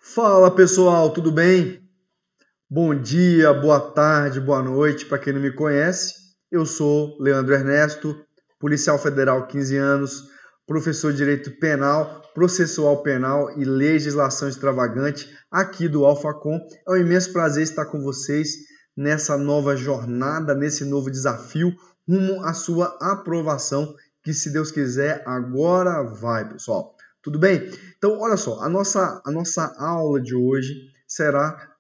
Fala pessoal, tudo bem? Bom dia, boa tarde, boa noite. Para quem não me conhece, eu sou Leandro Ernesto, policial federal 15 anos, professor de Direito Penal, Processual Penal e Legislação Extravagante aqui do Alfacom. É um imenso prazer estar com vocês nessa nova jornada, nesse novo desafio rumo à sua aprovação, que se Deus quiser, agora vai, pessoal. Tudo bem? Então, olha só, a nossa aula de hoje será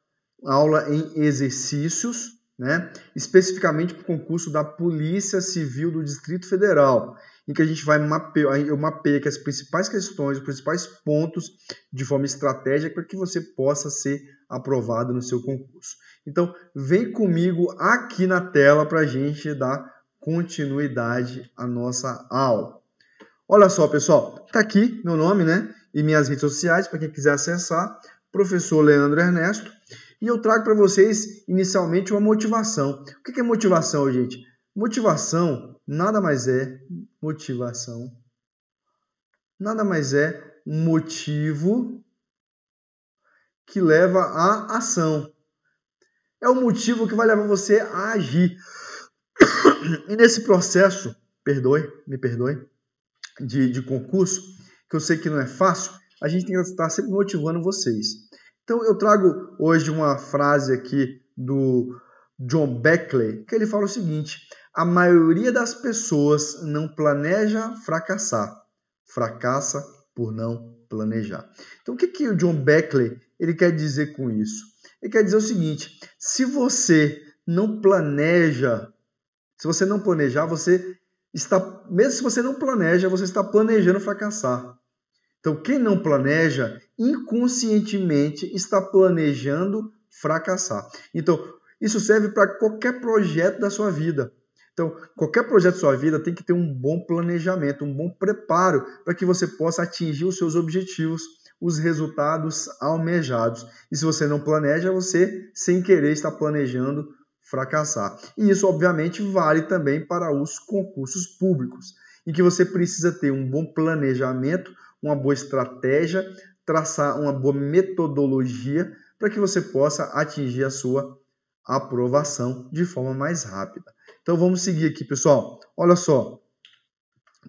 aula em exercícios, né? Especificamente para o concurso da Polícia Civil do Distrito Federal, em que a gente vai mapear, eu mapeio aqui as principais questões, os principais pontos de forma estratégica para que você possa ser aprovado no seu concurso. Então, vem comigo aqui na tela para a gente dar continuidade à nossa aula. Olha só, pessoal, tá aqui meu nome, né? E minhas redes sociais, para quem quiser acessar, professor Leandro Ernesto. E eu trago para vocês, inicialmente, uma motivação. O que é motivação, gente? Motivação nada mais é um motivo que leva à ação. É o motivo que vai levar você a agir. E nesse processo, me perdoe, de concurso, que eu sei que não é fácil, a gente tem que estar sempre motivando vocês. Então eu trago hoje uma frase aqui do John Beckley, que ele fala o seguinte: a maioria das pessoas não planeja fracassar, fracassa por não planejar. Então o que o John Beckley ele quer dizer com isso? Ele quer dizer o seguinte: se você não planejar, você está, mesmo se você não planeja, você está planejando fracassar. Então, quem não planeja, inconscientemente está planejando fracassar. Então, isso serve para qualquer projeto da sua vida. Então, qualquer projeto da sua vida tem que ter um bom planejamento, um bom preparo para que você possa atingir os seus objetivos, os resultados almejados. E se você não planeja, você, sem querer, está planejando fracassar. E isso, obviamente, vale também para os concursos públicos, em que você precisa ter um bom planejamento, uma boa estratégia, traçar uma boa metodologia para que você possa atingir a sua aprovação de forma mais rápida. Então vamos seguir aqui, pessoal. Olha só,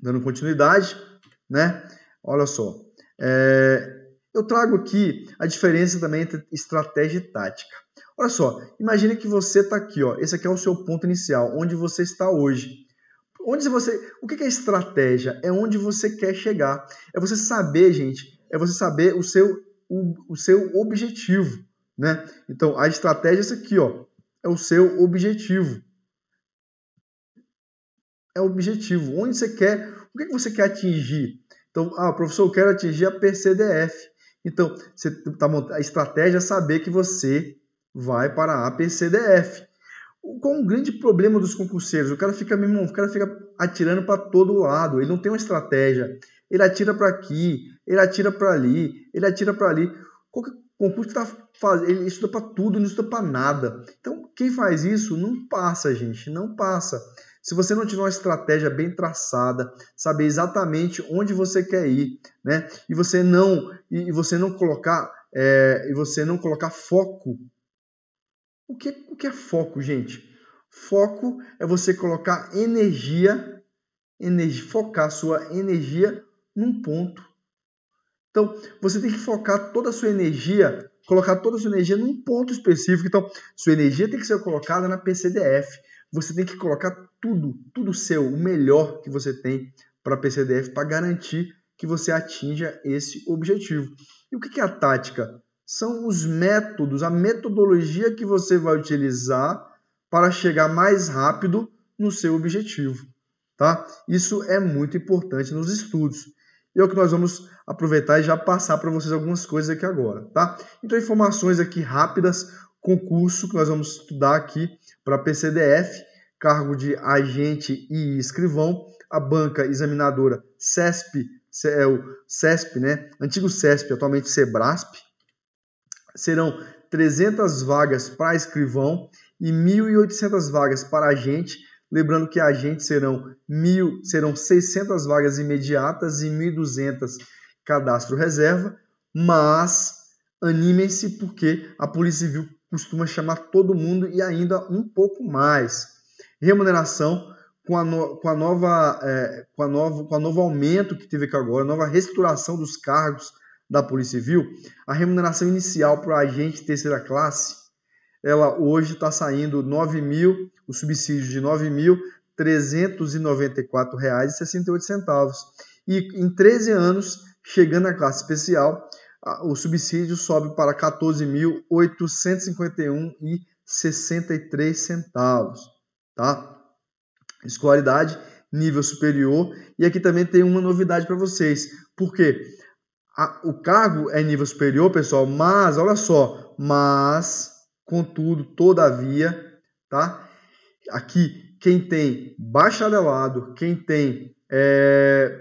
dando continuidade, né? Olha só, eu trago aqui a diferença também entre estratégia e tática. Olha só, imagine que você está aqui, ó. Esse aqui é o seu ponto inicial, onde você está hoje. O que é estratégia? É onde você quer chegar. É você saber, gente, é você saber o seu objetivo, né? Então, a estratégia é essa aqui, ó. É o seu objetivo. É o objetivo. Onde você quer, o que você quer atingir? Então, professor, eu quero atingir a PCDF. Então, a estratégia é saber que você vai para a PCDF. Qual um grande problema dos concurseiros? O cara fica atirando para todo lado, ele não tem uma estratégia. Ele atira para aqui, ele atira para ali, ele atira para ali. Qualquer concurso ele estuda para tudo, não estuda para nada. Então, quem faz isso não passa, gente, não passa. Se você não tiver uma estratégia bem traçada, saber exatamente onde você quer ir, né? E você não colocar foco. O que é foco, gente? Foco é você colocar focar sua energia num ponto. Então, você tem que focar toda a sua energia, colocar toda a sua energia num ponto específico. Então, sua energia tem que ser colocada na PCDF. Você tem que colocar tudo seu, o melhor que você tem para a PCDF, para garantir que você atinja esse objetivo. E o que é a tática? São os métodos, a metodologia que você vai utilizar para chegar mais rápido no seu objetivo, tá? Isso é muito importante nos estudos. E é o que nós vamos aproveitar e já passar para vocês algumas coisas aqui agora, tá? Então, informações aqui rápidas, concurso que nós vamos estudar aqui para PCDF, cargo de agente e escrivão, a banca examinadora CESP, é o CESP, né? Antigo CESP, atualmente SEBRASP. Serão 300 vagas para escrivão e 1.800 vagas para agente. Lembrando que agentes serão 600 vagas imediatas e 1.200 cadastro reserva, mas animem-se, porque a Polícia Civil costuma chamar todo mundo e ainda um pouco mais. Remuneração com o novo aumento que teve aqui agora, nova reestruturação dos cargos da Polícia Civil, a remuneração inicial para o agente terceira classe, ela hoje está saindo o subsídio de R$ 9.394,68. E em 13 anos, chegando à classe especial, o subsídio sobe para R$ 14.851,63. Tá? Escolaridade, nível superior. E aqui também tem uma novidade para vocês. Por quê? O cargo é nível superior, pessoal, mas, olha só, contudo, todavia, tá? Aqui, quem tem bacharelado, quem tem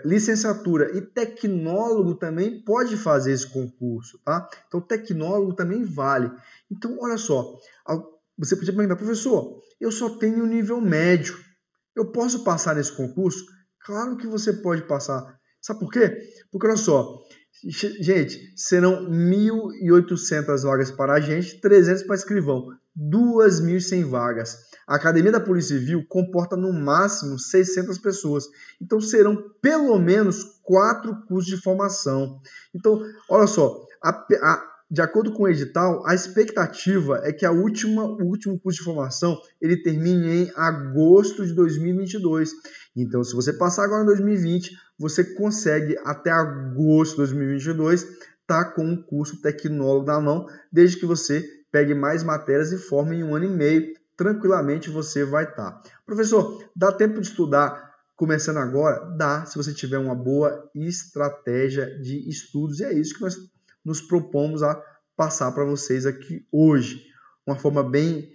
licenciatura e tecnólogo também pode fazer esse concurso, tá? Então, tecnólogo também vale. Então, olha só, você podia perguntar, professor, eu só tenho nível médio, eu posso passar nesse concurso? Claro que você pode passar. Sabe por quê? Porque, olha só, gente, serão 1.800 vagas para agente, 300 para escrivão, 2.100 vagas. A Academia da Polícia Civil comporta no máximo 600 pessoas. Então, serão pelo menos 4 cursos de formação. Então, olha só, de acordo com o edital, a expectativa é que o último curso de formação ele termine em agosto de 2022. Então, se você passar agora em 2020, você consegue até agosto de 2022 estar com um curso tecnólogo na mão, desde que você pegue mais matérias e forme em 1 ano e meio. Tranquilamente você vai estar. Professor, dá tempo de estudar começando agora? Dá, se você tiver uma boa estratégia de estudos. E é isso que nós nos propomos a passar para vocês aqui hoje. Uma forma bem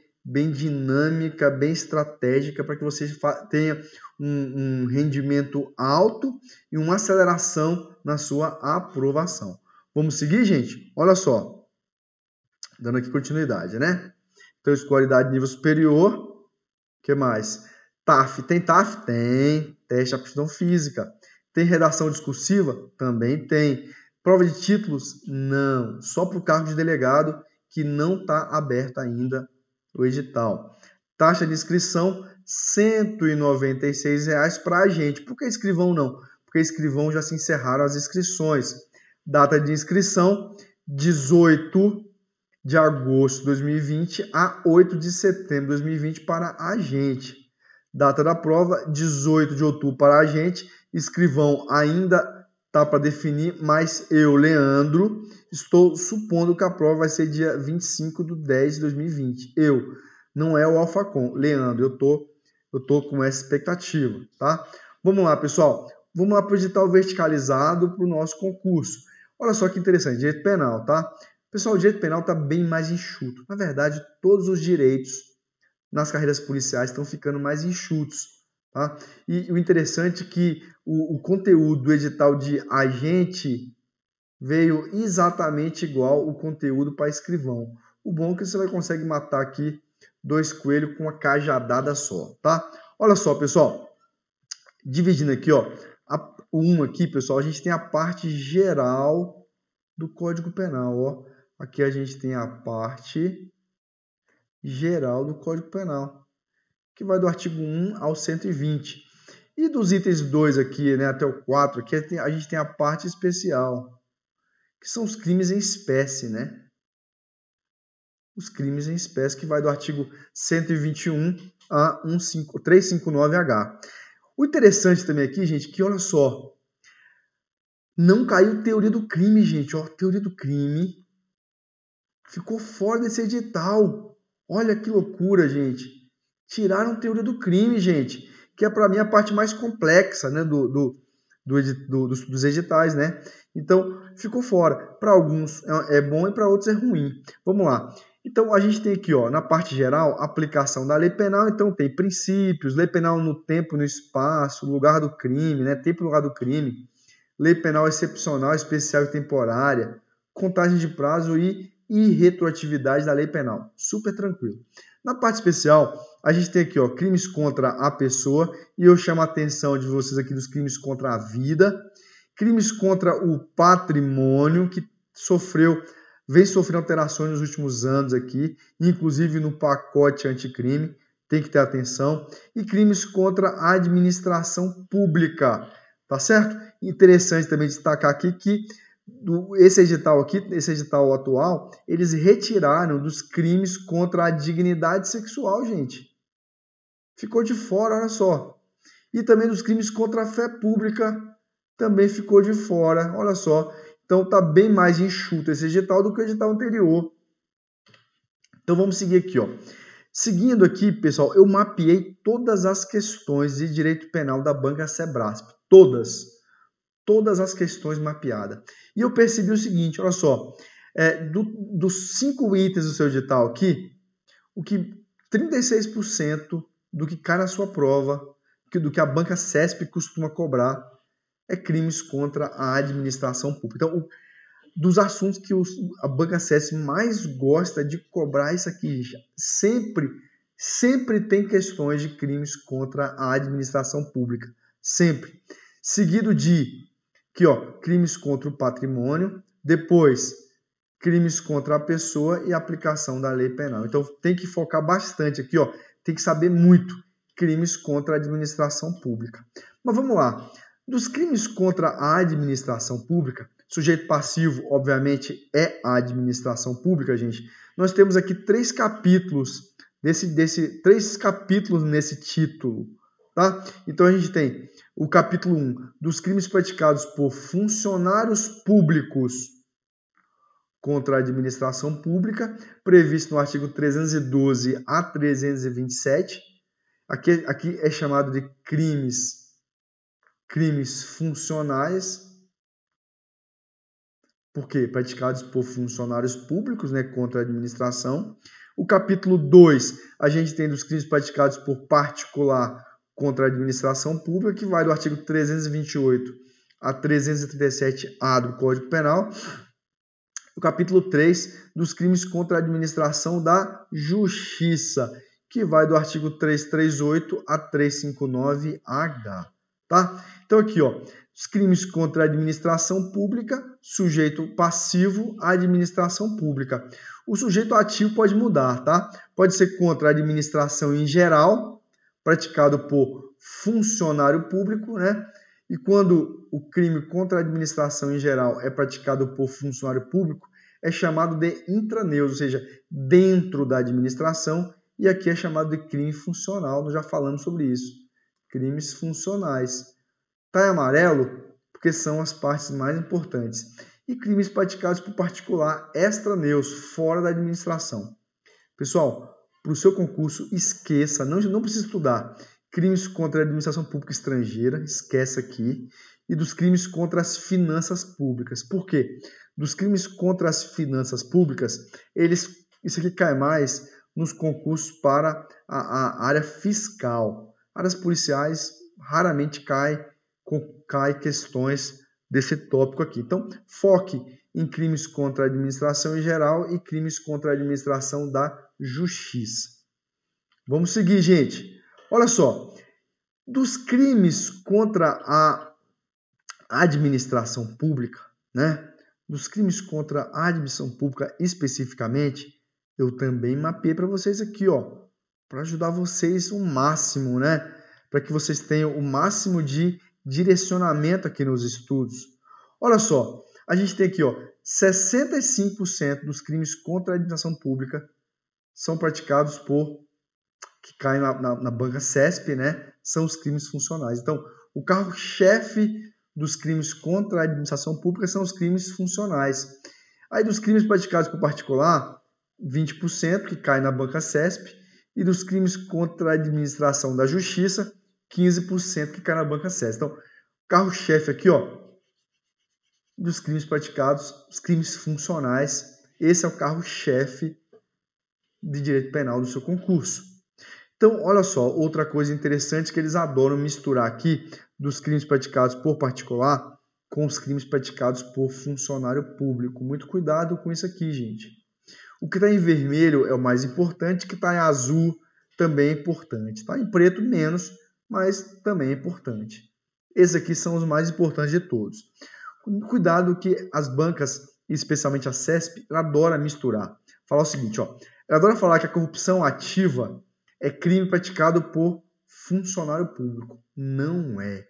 dinâmica, bem estratégica, para que vocês tenham um rendimento alto e uma aceleração na sua aprovação. Vamos seguir, gente? Olha só. Dando aqui continuidade, né? Então, escolaridade nível superior. O que mais? TAF. Tem TAF? Tem. Teste de aptidão física. Tem redação discursiva? Também tem. Prova de títulos? Não. Só para o cargo de delegado, que não está aberto ainda o edital. Taxa de inscrição, R$ 196 para agente. Por que escrivão não? Porque escrivão já se encerraram as inscrições. Data de inscrição, 18 de agosto de 2020 a 8 de setembro de 2020 para agente. Data da prova, 18 de outubro para agente. Escrivão ainda está para definir, mas eu, Leandro, estou supondo que a prova vai ser dia 25 de 10 de 2020. Não é o Alfacom. Leandro, eu tô com essa expectativa, tá? Vamos lá, pessoal. Vamos lá para o edital verticalizado para o nosso concurso. Olha só que interessante, direito penal, tá? Pessoal, o direito penal está bem mais enxuto. Na verdade, todos os direitos nas carreiras policiais estão ficando mais enxutos, tá? E o interessante é que o conteúdo do edital de agente veio exatamente igual o conteúdo para escrivão. O bom é que você consegue matar aqui 2 coelhos com uma cajadada só, tá? Olha só, pessoal. Dividindo aqui, ó, aqui, pessoal, a gente tem a parte geral do Código Penal, ó. Aqui a gente tem a parte geral do Código Penal, que vai do artigo 1 ao 120. E dos itens 2 aqui, né, até o 4, aqui a gente tem a parte especial, que são os crimes em espécie, né? Os crimes em espécie, que vai do artigo 121 a 359H. O interessante também aqui, gente, que olha só, não caiu teoria do crime, gente. Ó, teoria do crime ficou fora desse edital. Olha que loucura, gente. Tiraram teoria do crime, gente, que é para mim a parte mais complexa, né, dos editais, né? Então, ficou fora. Para alguns é bom e para outros é ruim. Vamos lá. Então, a gente tem aqui, ó, na parte geral, aplicação da lei penal. Então, tem princípios, lei penal no tempo, no espaço, lugar do crime, né? Tempo e lugar do crime. Lei penal excepcional, especial e temporária. Contagem de prazo e retroatividade da lei penal. Super tranquilo. Na parte especial, a gente tem aqui, ó, crimes contra a pessoa. E eu chamo a atenção de vocês aqui dos crimes contra a vida. Crimes contra o patrimônio, que sofreu vem sofrendo alterações nos últimos anos aqui, inclusive no pacote anticrime, tem que ter atenção, e crimes contra a administração pública, tá certo? Interessante também destacar aqui que esse edital atual, eles retiraram dos crimes contra a dignidade sexual, gente. Ficou de fora, olha só. E também dos crimes contra a fé pública, também ficou de fora, olha só. Então está bem mais enxuto esse edital do que o edital anterior. Então vamos seguir aqui, ó. Seguindo aqui, pessoal, eu mapeei todas as questões de direito penal da banca Sebrasp. Todas as questões mapeadas. E eu percebi o seguinte, olha só, dos 5 itens do seu edital aqui, o que 36% do que cai na sua prova, do que a banca CESP costuma cobrar, é crimes contra a administração pública. Então, dos assuntos que a banca CESP mais gosta de cobrar, isso aqui, sempre tem questões de crimes contra a administração pública. Sempre. Seguido de aqui, ó, crimes contra o patrimônio, depois crimes contra a pessoa e aplicação da lei penal. Então tem que focar bastante aqui, ó, tem que saber muito crimes contra a administração pública. Mas vamos lá. Dos crimes contra a administração pública, sujeito passivo, obviamente, é a administração pública, gente. Nós temos aqui 3 capítulos, 3 capítulos nesse título, tá? Então a gente tem o capítulo 1, dos crimes praticados por funcionários públicos contra a administração pública, previsto no artigo 312 a 327. Aqui é chamado de crimes funcionais, porque praticados por funcionários públicos, né, contra a administração. O capítulo 2, a gente tem dos crimes praticados por particular contra a administração pública, que vai do artigo 328 a 337A do Código Penal. O capítulo 3, dos crimes contra a administração da Justiça, que vai do artigo 338 a 359H. Tá? Então aqui, ó, os crimes contra a administração pública, sujeito passivo à administração pública. O sujeito ativo pode mudar, tá? Pode ser contra a administração em geral, praticado por funcionário público, né? E quando o crime contra a administração em geral é praticado por funcionário público, é chamado de intraneus, ou seja, dentro da administração, e aqui é chamado de crime funcional, nós já falamos sobre isso. Crimes funcionais. Está em amarelo porque são as partes mais importantes. E crimes praticados por particular extraneus, fora da administração. Pessoal, para o seu concurso, esqueça, não precisa estudar. Crimes contra a administração pública estrangeira, esquece aqui. E dos crimes contra as finanças públicas. Por quê? Dos crimes contra as finanças públicas, isso aqui cai mais nos concursos para a área fiscal. Áreas policiais raramente cai questões desse tópico aqui. Então, foque em crimes contra a administração em geral e crimes contra a administração da justiça. Vamos seguir, gente. Olha só, dos crimes contra a administração pública, né? Dos crimes contra a administração pública especificamente, eu também mapeei para vocês aqui, ó, para ajudar vocês o máximo, né? Para que vocês tenham o máximo de direcionamento aqui nos estudos. Olha só, a gente tem aqui, ó, 65% dos crimes contra a administração pública são praticados que caem na banca CESP, né? São os crimes funcionais. Então, o carro-chefe dos crimes contra a administração pública são os crimes funcionais. Aí, dos crimes praticados por particular, 20% que caem na banca CESP, e dos crimes contra a administração da justiça, 15% que cai na banca CESP. Então, carro-chefe aqui, ó, dos crimes praticados, os crimes funcionais, esse é o carro-chefe de direito penal do seu concurso. Então, olha só, outra coisa interessante que eles adoram misturar aqui dos crimes praticados por particular com os crimes praticados por funcionário público. Muito cuidado com isso aqui, gente. O que está em vermelho é o mais importante, o que está em azul também é importante. Está em preto menos, mas também é importante. Esses aqui são os mais importantes de todos. Cuidado que as bancas especialmente a CESP, ela adora misturar. Falar o seguinte, ó, ela adora falar que a corrupção ativa é crime praticado por funcionário público. Não é.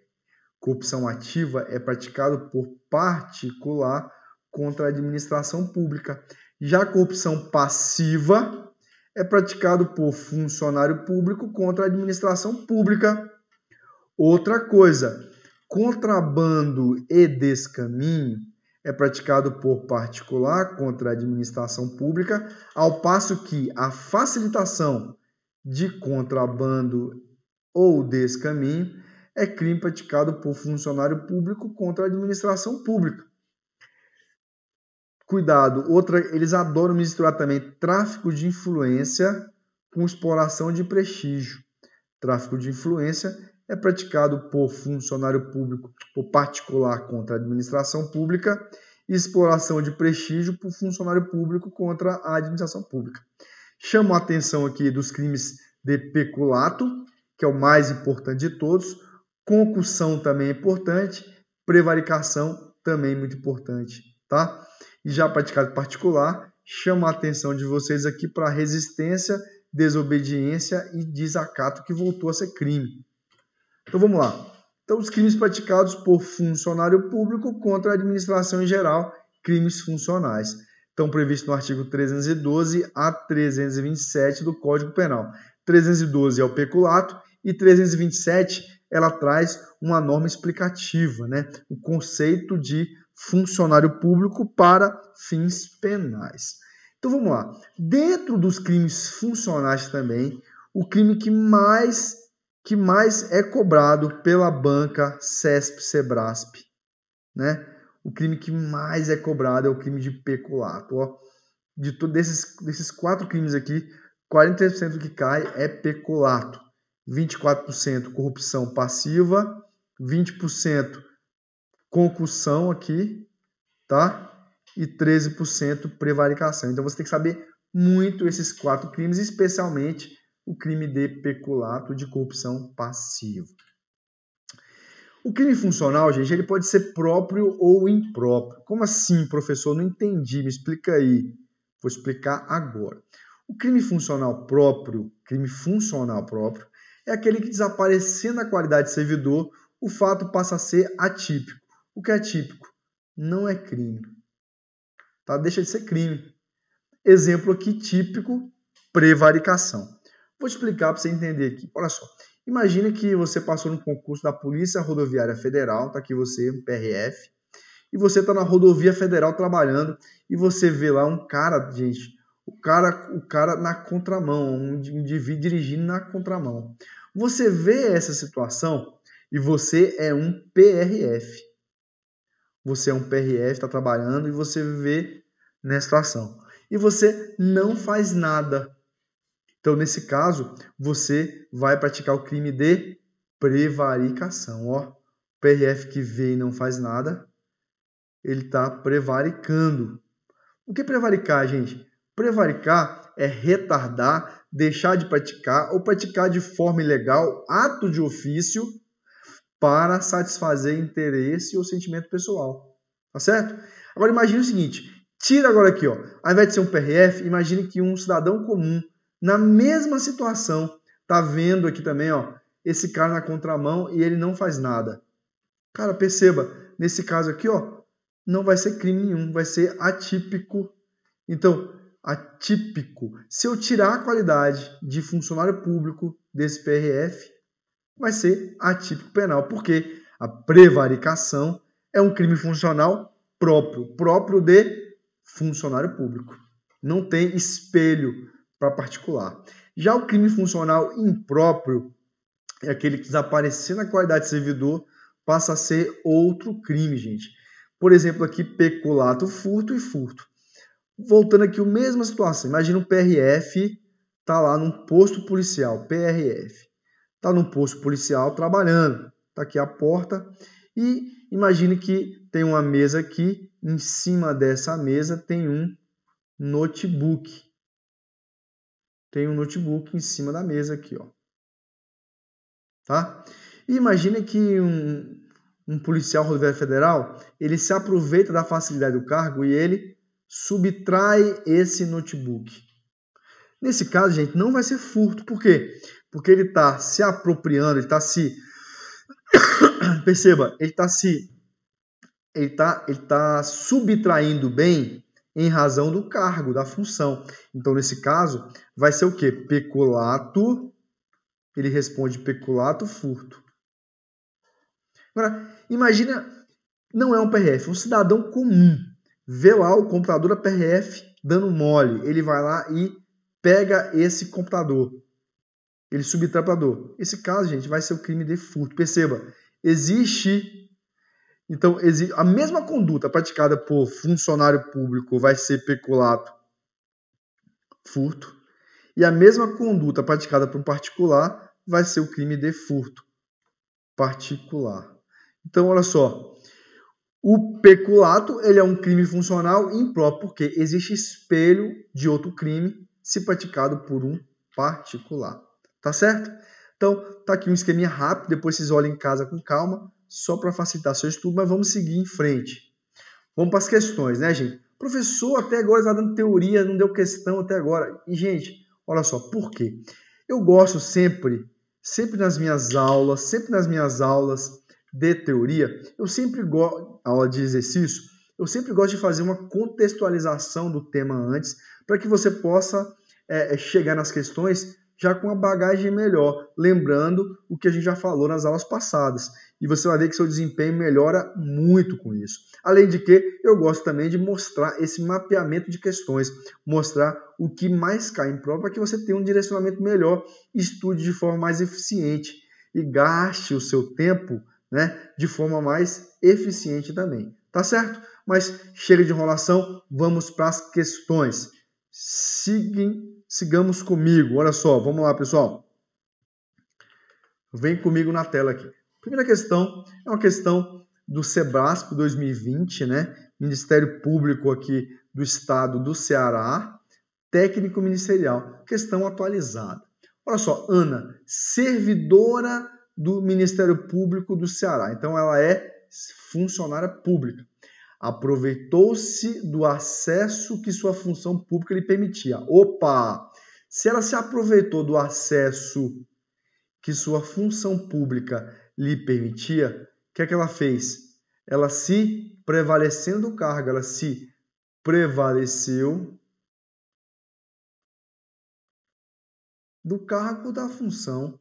Corrupção ativa é praticado por particular contra a administração pública. Já a corrupção passiva é praticado por funcionário público contra a administração pública. Outra coisa, contrabando e descaminho é praticado por particular contra a administração pública, ao passo que a facilitação de contrabando ou descaminho é crime praticado por funcionário público contra a administração pública. Cuidado, eles adoram misturar também tráfico de influência com exploração de prestígio. Tráfico de influência é praticado por funcionário público, por particular contra a administração pública, e exploração de prestígio por funcionário público contra a administração pública. Chamo a atenção aqui dos crimes de peculato, que é o mais importante de todos, concussão também é importante, prevaricação também é muito importante, tá? E já praticado particular, chamo a atenção de vocês aqui para resistência, desobediência e desacato, que voltou a ser crime. Então vamos lá. Então, os crimes praticados por funcionário público contra a administração em geral, crimes funcionais. Estão previstos no artigo 312 a 327 do Código Penal. 312 é o peculato e 327 ela traz uma norma explicativa, né? O conceito de funcionário público para fins penais. Então vamos lá. Dentro dos crimes funcionais também, o crime que mais é cobrado pela banca CESP-SEBRASP, né? O crime que mais é cobrado é o crime de peculato. Ó. Desses 4 crimes aqui, 43% do que cai é peculato. 24% corrupção passiva, 20% concussão aqui, tá? E 13% prevaricação. Então você tem que saber muito esses 4 crimes, especialmente o crime de peculato, de corrupção passiva. O crime funcional, gente, ele pode ser próprio ou impróprio. Como assim, professor? Não entendi, me explica aí. Vou explicar agora. O crime funcional próprio, é aquele que, desaparecendo a qualidade de servidor, o fato passa a ser atípico. O que é atípico? Não é crime. Tá? Deixa de ser crime. Exemplo aqui típico, prevaricação. Vou explicar para você entender aqui. Olha só. Imagine que você passou no concurso da Polícia Rodoviária Federal, tá aqui você, PRF, e você está na rodovia federal trabalhando e você vê lá um cara, gente, o cara na contramão, um indivíduo dirigindo na contramão. Você vê essa situação e você é um PRF. Você é um PRF, está trabalhando e você vê nessa situação. E você não faz nada. Então, nesse caso, você vai praticar o crime de prevaricação. Ó, o PRF que vê e não faz nada, ele está prevaricando. O que é prevaricar, gente? Prevaricar é retardar, deixar de praticar ou praticar de forma ilegal ato de ofício para satisfazer interesse ou sentimento pessoal. Tá certo? Agora, imagine o seguinte. Tira agora aqui, ó. Ao invés de ser um PRF, imagine que um cidadão comum, na mesma situação, tá vendo aqui também, ó, esse cara na contramão e ele não faz nada. Cara, perceba, nesse caso aqui, ó, não vai ser crime nenhum, vai ser atípico. Então, atípico. Se eu tirar a qualidade de funcionário público desse PRF, vai ser atípico penal, porque a prevaricação é um crime funcional próprio de funcionário público. Não tem espelho para particular. Já o crime funcional impróprio é aquele que, desaparecendo a qualidade de servidor, passa a ser outro crime, gente. Por exemplo, aqui, peculato, furto e furto. Voltando aqui, a mesma situação. Imagina um PRF tá lá num posto policial, PRF. Tá num posto policial trabalhando. Tá aqui a porta e imagine que tem uma mesa aqui. Em cima dessa mesa tem um notebook. Tem um notebook em cima da mesa aqui, ó. Tá? E imagine que um policial rodoviário federal, ele se aproveita da facilidade do cargo e ele subtrai esse notebook. Nesse caso, gente, não vai ser furto. Por quê? Porque ele está se apropriando, ele está se... Perceba, ele está subtraindo bem em razão do cargo, da função. Então, nesse caso, vai ser o quê? Peculato. Ele responde peculato, furto. Agora, imagina, não é um PRF, um cidadão comum. Vê lá o computador da PRF dando mole. Ele vai lá e pega esse computador. Ele subtrai o computador. Esse caso, gente, vai ser o crime de furto. Perceba, existe... Então, a mesma conduta praticada por funcionário público vai ser peculato, furto. E a mesma conduta praticada por um particular vai ser o crime de furto particular. Então, olha só. O peculato, ele é um crime funcional impróprio, porque existe espelho de outro crime se praticado por um particular. Tá certo? Então, tá aqui um esqueminha rápido, depois vocês olhem em casa com calma, só para facilitar seu estudo, mas vamos seguir em frente. Vamos para as questões, né, gente? Professor, até agora está dando teoria, não deu questão até agora. E, gente, olha só, por quê? Eu gosto sempre nas minhas aulas de teoria, eu sempre gosto, aula de exercício, eu sempre gosto de fazer uma contextualização do tema antes, para que você possa chegar nas questões já com uma bagagem melhor, lembrando o que a gente já falou nas aulas passadas. E você vai ver que seu desempenho melhora muito com isso. Além de que, eu gosto também de mostrar esse mapeamento de questões, mostrar o que mais cai em prova para que você tenha um direcionamento melhor, estude de forma mais eficiente e gaste o seu tempo, né, de forma mais eficiente também. Tá certo? Mas chega de enrolação, vamos para as questões. Sigamos comigo. Olha só, vamos lá, pessoal. Vem comigo na tela aqui. Primeira questão é uma questão do Sebrasp 2020, né? Ministério Público aqui do Estado do Ceará, técnico ministerial. Questão atualizada. Olha só, Ana, servidora do Ministério Público do Ceará. Então, ela é funcionária pública. Aproveitou-se do acesso que sua função pública lhe permitia. Opa! Se ela se aproveitou do acesso que sua função pública lhe permitia, o que é que ela fez? Ela se prevalecendo do cargo, ela se prevaleceu do cargo da função,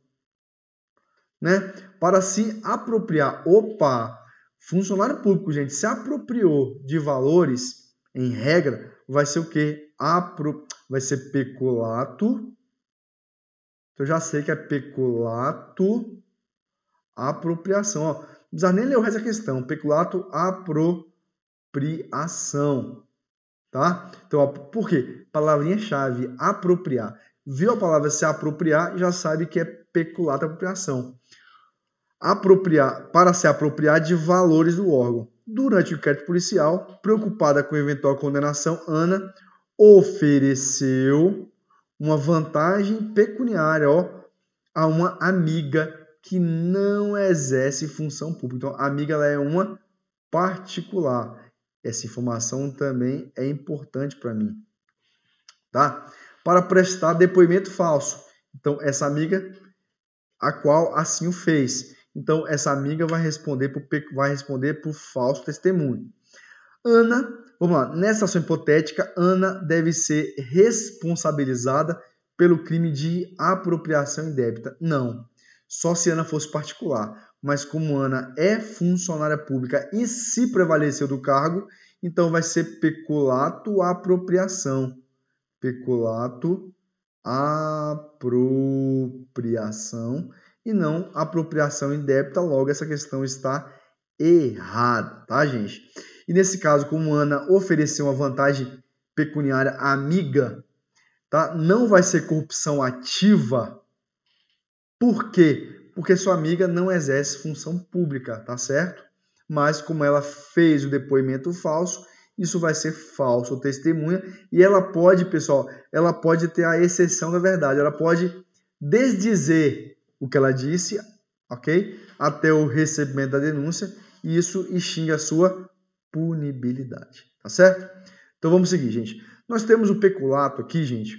né? Para se apropriar. Opa! Funcionário público, gente, se apropriou de valores, em regra, vai ser o quê? Vai ser peculato. Eu já sei que é peculato, apropriação. Ó, não precisa nem ler o resto da questão. Peculato, apropriação. Tá? Então, ó, por quê? Palavrinha-chave, apropriar. Viu a palavra se apropriar, já sabe que é peculato, apropriação. Apropriar, para se apropriar de valores do órgão. Durante o inquérito policial, preocupada com eventual condenação, Ana ofereceu uma vantagem pecuniária, ó, a uma amiga que não exerce função pública. Então, a amiga ela é uma particular. Essa informação também é importante para mim. Tá? Para prestar depoimento falso. Então, essa amiga, a qual assim o fez. Então, essa amiga vai responder por falso testemunho. Ana, vamos lá, nessa ação hipotética, Ana deve ser responsabilizada pelo crime de apropriação indébita. Não, só se Ana fosse particular. Mas como Ana é funcionária pública e se prevaleceu do cargo, então vai ser peculato apropriação. Peculato apropriação e não apropriação indébita, logo essa questão está errada, tá, gente? E nesse caso, como Ana ofereceu uma vantagem pecuniária à amiga, tá? Não vai ser corrupção ativa. Por quê? Porque sua amiga não exerce função pública, tá certo? Mas como ela fez o depoimento falso, isso vai ser falso testemunha e ela pode, pessoal, ela pode ter a exceção da verdade, ela pode desdizer o que ela disse, ok? Até o recebimento da denúncia e isso extingue a sua punibilidade, tá certo? Então vamos seguir, gente. Nós temos o peculato aqui, gente,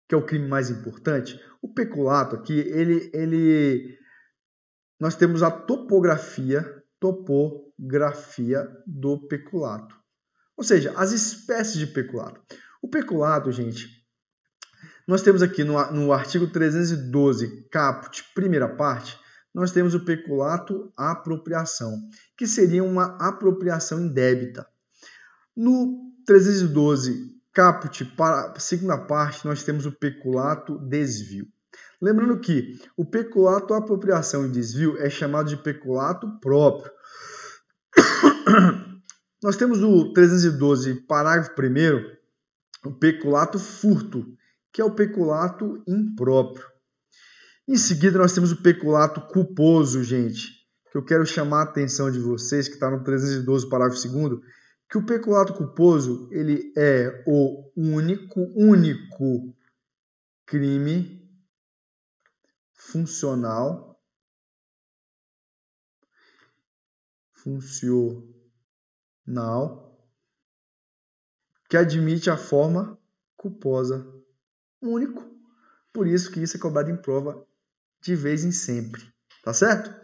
que é o crime mais importante. O peculato aqui, nós temos a topografia do peculato. Ou seja, as espécies de peculato. O peculato, gente, nós temos aqui no artigo 312, caput, primeira parte, nós temos o peculato apropriação, que seria uma apropriação indébita. No 312, caput, para a segunda parte, nós temos o peculato desvio. Lembrando que o peculato apropriação e desvio é chamado de peculato próprio. Nós temos o 312, parágrafo 1º, o peculato furto, que é o peculato impróprio. Em seguida, nós temos o peculato culposo, gente, que eu quero chamar a atenção de vocês, que está no 312, parágrafo 2º, que o peculato culposo, ele é o único crime funcional que admite a forma culposa. Único. Por isso que isso é cobrado em prova de vez em sempre. Tá certo?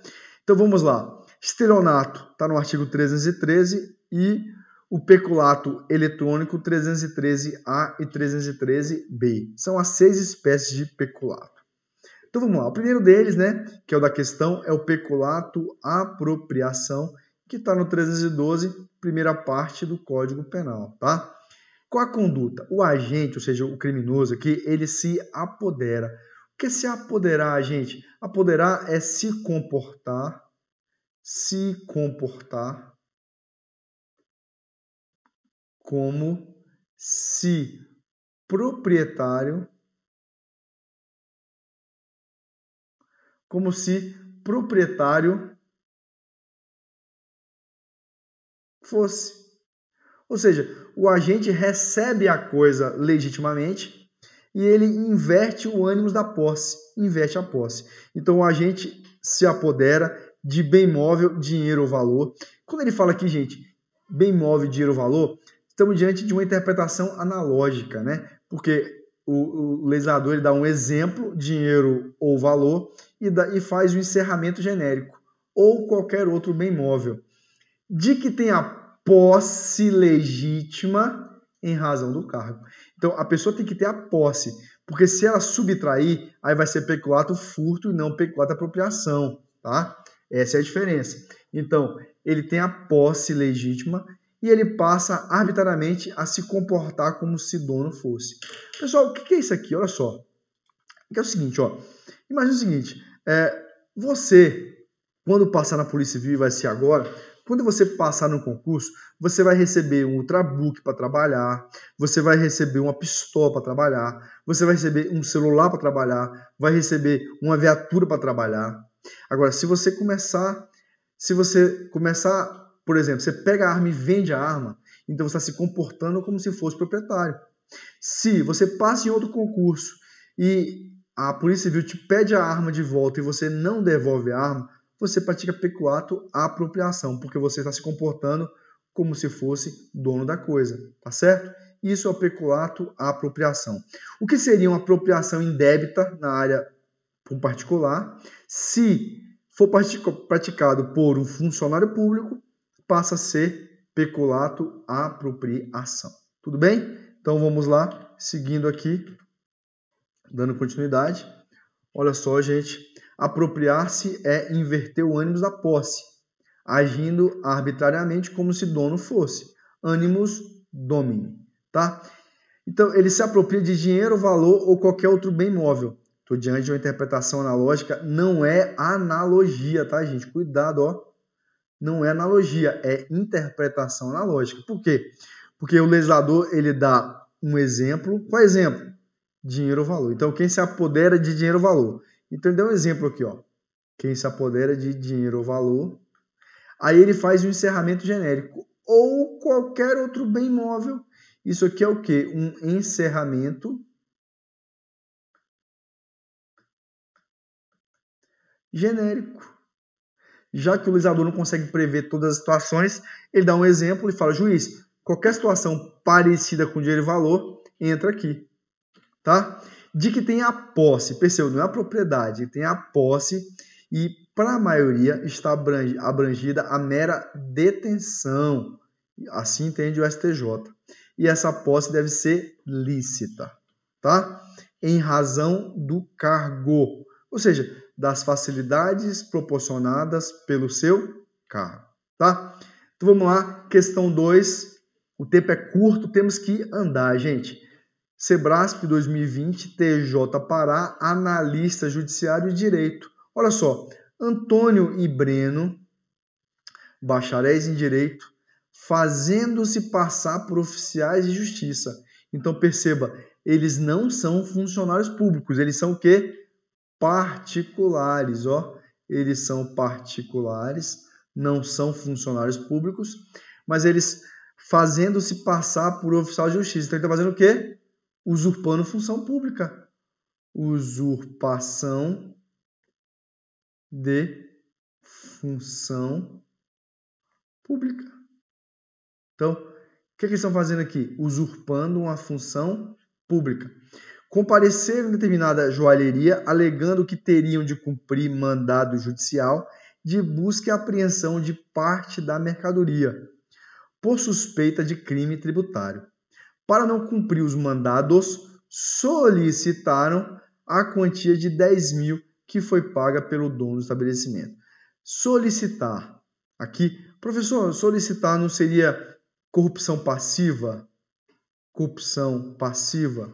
Então vamos lá. Estelionato está no artigo 313 e o peculato eletrônico 313A e 313B. São as 6 espécies de peculato. Então vamos lá. O primeiro deles, né, que é o da questão, é o peculato apropriação, que está no 312, primeira parte do Código Penal, tá? Qual a conduta? O agente, ou seja, o criminoso aqui, ele se apodera. O que é se apoderar, gente? Apoderar é se comportar como se proprietário fosse. Ou seja, o agente recebe a coisa legitimamente e ele inverte o ânimo da posse, inverte a posse. Então o agente se apodera de bem móvel, dinheiro ou valor. Quando ele fala aqui, gente, bem móvel, dinheiro ou valor, estamos diante de uma interpretação analógica, né? Porque o legislador ele dá um exemplo, dinheiro ou valor, e faz o encerramento genérico, ou qualquer outro bem móvel, de que tem a posse legítima em razão do cargo. Então, a pessoa tem que ter a posse, porque se ela subtrair, aí vai ser peculato furto e não peculato apropriação, tá? Essa é a diferença. Então, ele tem a posse legítima e ele passa arbitrariamente a se comportar como se dono fosse. Pessoal, o que é isso aqui? Olha só. É o seguinte, ó. Imagina o seguinte, você, quando passar na Polícia Civil, vai ser agora, quando você passar no concurso, você vai receber um ultrabook para trabalhar, você vai receber uma pistola para trabalhar, você vai receber um celular para trabalhar, vai receber uma viatura para trabalhar. Agora, se você começar, por exemplo, você pega a arma e vende a arma, então você está se comportando como se fosse proprietário. Se você passa em outro concurso e a Polícia Civil te pede a arma de volta e você não devolve a arma, você pratica peculato apropriação, porque você está se comportando como se fosse dono da coisa, tá certo? Isso é o peculato apropriação. O que seria uma apropriação indébita na área particular? Se for praticado por um funcionário público, passa a ser peculato apropriação. Tudo bem? Então vamos lá, seguindo aqui, dando continuidade. Olha só, gente. Apropriar-se é inverter o ânimo da posse, agindo arbitrariamente como se dono fosse. Animus domini, tá? Então, ele se apropria de dinheiro, valor ou qualquer outro bem móvel. Estou diante de uma interpretação analógica, não é analogia, tá, gente? Cuidado, ó. Não é analogia, é interpretação analógica. Por quê? Porque o legislador, ele dá um exemplo. Qual é o exemplo? Dinheiro ou valor. Então, quem se apodera de dinheiro ou valor? Então, ele dá um exemplo aqui, ó. Quem se apodera de dinheiro ou valor. Aí ele faz um encerramento genérico. Ou qualquer outro bem móvel. Isso aqui é o quê? Um encerramento genérico. Já que o legislador não consegue prever todas as situações, ele dá um exemplo e fala, juiz, qualquer situação parecida com dinheiro e valor, entra aqui. Tá? De que tem a posse, percebeu? Não é a propriedade, tem a posse e para a maioria está abrangida a mera detenção. Assim entende o STJ. E essa posse deve ser lícita, tá? Em razão do cargo, ou seja, das facilidades proporcionadas pelo seu cargo, tá? Então vamos lá, questão 2. O tempo é curto, temos que andar, gente. Sebrasp 2020, TJ Pará, analista judiciário e direito. Olha só, Antônio e Breno, bacharéis em direito, fazendo-se passar por oficiais de justiça. Então perceba, eles não são funcionários públicos, eles são o quê? Particulares, ó. Eles são particulares, não são funcionários públicos, mas eles fazendo-se passar por oficial de justiça. Então ele está fazendo o quê? Usurpando função pública. Usurpação de função pública. Então, o que eles estão fazendo aqui? Usurpando uma função pública. Compareceram em determinada joalheria, alegando que teriam de cumprir mandado judicial de busca e apreensão de parte da mercadoria, por suspeita de crime tributário. Para não cumprir os mandados, solicitaram a quantia de 10 mil que foi paga pelo dono do estabelecimento. Solicitar. Aqui, professor, solicitar não seria corrupção passiva? Corrupção passiva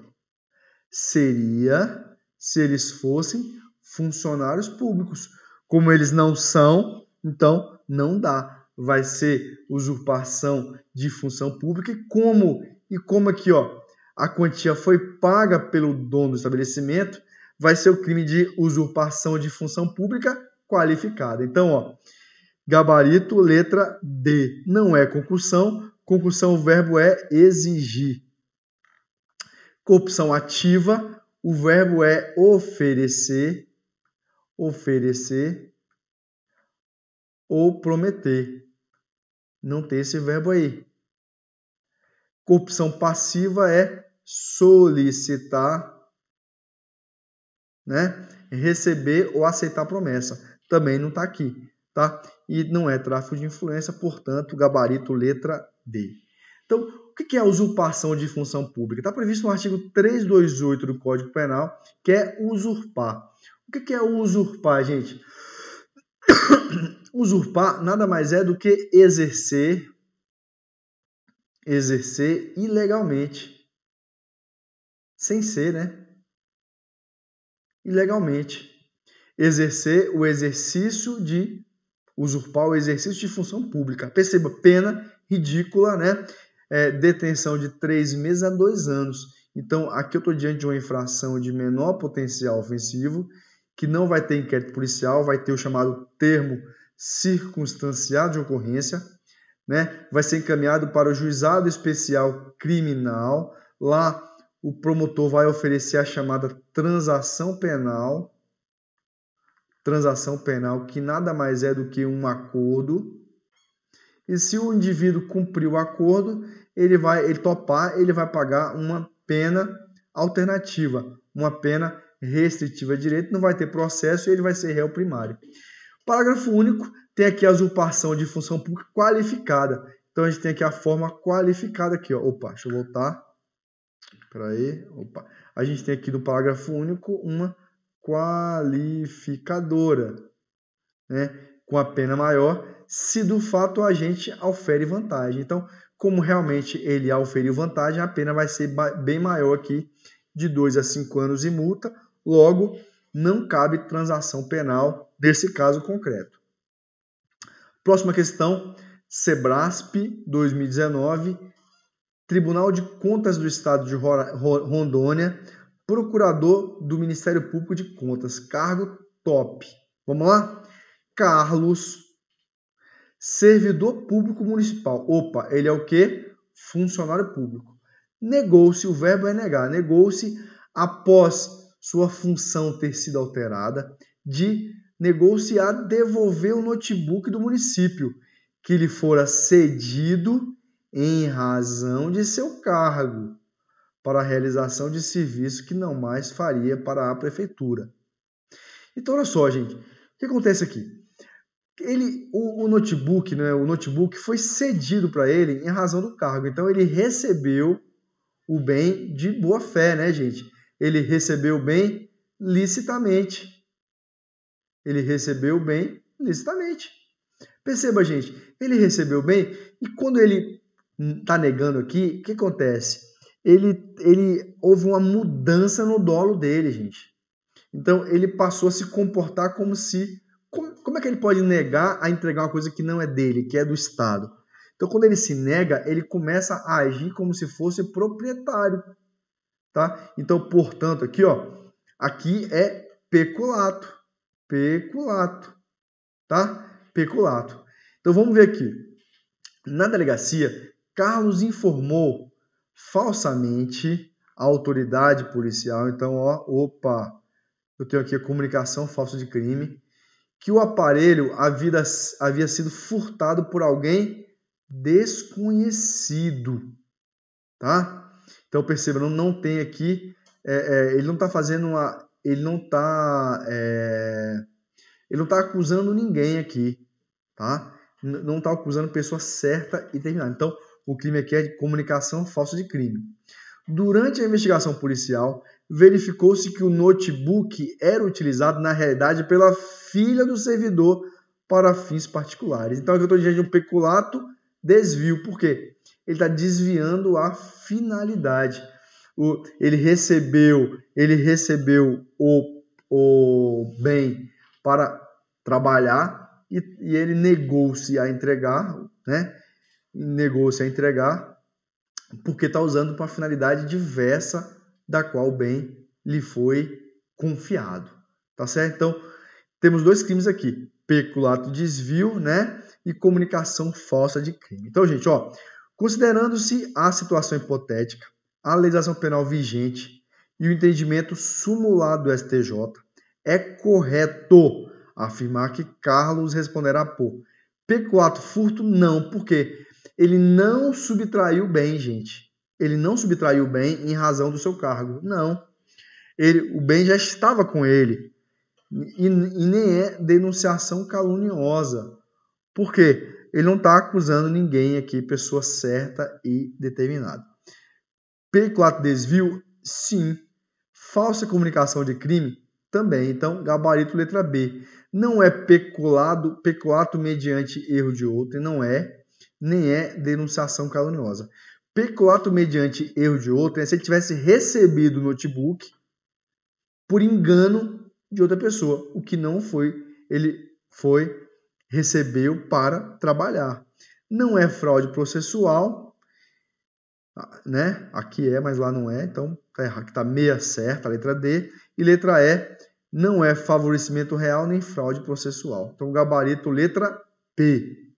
seria se eles fossem funcionários públicos. Como eles não são, então não dá. Vai ser usurpação de função pública e como aqui, ó, a quantia foi paga pelo dono do estabelecimento, vai ser o crime de usurpação de função pública qualificada. Então, ó, gabarito, letra D. Não é concussão. Concussão, o verbo é exigir. Corrupção ativa, o verbo é oferecer, oferecer ou prometer. Não tem esse verbo aí. Corrupção passiva é solicitar, né? Receber ou aceitar promessa. Também não está aqui, tá? E não é tráfico de influência, portanto, gabarito letra D. Então, o que é a usurpação de função pública? Está previsto no artigo 328 do Código Penal, que é usurpar. O que é usurpar, gente? Usurpar nada mais é do que exercer ilegalmente. Sem ser, né? Ilegalmente. Exercer o exercício de usurpar o exercício de função pública. Perceba, pena ridícula, né? Detenção de 3 meses a 2 anos. Então, aqui eu estou diante de uma infração de menor potencial ofensivo, que não vai ter inquérito policial, vai ter o chamado termo circunstanciado de ocorrência, né? Vai ser encaminhado para o juizado especial criminal. Lá, o promotor vai oferecer a chamada transação penal, que nada mais é do que um acordo. E se o indivíduo cumprir o acordo, ele vai pagar uma pena alternativa, uma pena restritiva de direito, não vai ter processo e ele vai ser réu primário. Parágrafo único, tem aqui a usurpação de função pública qualificada. Então a gente tem aqui a forma qualificada aqui, ó. Opa, deixa eu voltar. Espera aí. Opa. A gente tem aqui no parágrafo único uma qualificadora, né, com a pena maior, se do fato o agente aufere vantagem. Então, como realmente ele auferiu vantagem, a pena vai ser bem maior aqui, de 2 a 5 anos e multa. Logo, não cabe transação penal nesse caso concreto. Próxima questão, Sebrasp 2019, Tribunal de Contas do Estado de Rondônia, procurador do Ministério Público de Contas, cargo top. Vamos lá? Carlos, servidor público municipal. Opa, ele é o quê? Funcionário público. Negou-se, o verbo é negar, negou-se após sua função ter sido alterada, de negou-se a devolver o notebook do município, que lhe fora cedido em razão de seu cargo, para a realização de serviço que não mais faria para a prefeitura. Então, olha só, gente, o que acontece aqui? O notebook, né, o notebook foi cedido para ele em razão do cargo. Então, ele recebeu o bem de boa fé, né, gente? Ele recebeu o bem licitamente. Ele recebeu o bem licitamente. Perceba, gente, ele recebeu o bem e quando ele está negando aqui, o que acontece? Houve uma mudança no dolo dele, gente. Então, ele passou a se comportar como se... Como é que ele pode negar a entregar uma coisa que não é dele, que é do Estado? Então, quando ele se nega, ele começa a agir como se fosse proprietário. Tá? Então, portanto, aqui é peculato. Peculato. Tá? Peculato. Então, vamos ver aqui. Na delegacia, Carlos informou falsamente a autoridade policial. Então, eu tenho aqui a comunicação falsa de crime, que o aparelho havia sido furtado por alguém desconhecido, tá? Então perceba, não tem aqui, ele não está fazendo uma, ele não está acusando ninguém aqui, tá? Não está acusando pessoa certa e terminada. Então o crime aqui é de comunicação falsa de crime. Durante a investigação policial, verificou-se que o notebook era utilizado, na realidade, pela filha do servidor para fins particulares. Então, aqui eu estou diante de um peculato desvio. Por quê? Ele está desviando a finalidade. Ele recebeu o bem para trabalhar e ele negou-se a entregar, né? Negou-se a entregar porque está usando para uma finalidade diversa da qual o bem lhe foi confiado. Tá certo? Então, temos dois crimes aqui. Peculato desvio, né? E comunicação falsa de crime. Então, gente, considerando-se a situação hipotética, a legislação penal vigente e o entendimento sumulado do STJ, é correto afirmar que Carlos responderá por peculato furto? Não, porque ele não subtraiu o bem, gente. Ele não subtraiu o bem em razão do seu cargo. Não. O bem já estava com ele. E nem é denunciação caluniosa. Por quê? Ele não está acusando ninguém aqui, pessoa certa e determinada. Peculato desvio? Sim. Falsa comunicação de crime? Também. Então, gabarito letra B. Não é peculato mediante erro de outro, nem é denunciação caluniosa. Peculato mediante erro de outro é se ele tivesse recebido o notebook por engano de outra pessoa, o que não foi, recebeu para trabalhar. Não é fraude processual, né? Aqui é, mas lá não é, então tá errado, aqui tá meia certa, a letra D, e letra E, não é favorecimento real nem fraude processual. Então, gabarito letra P.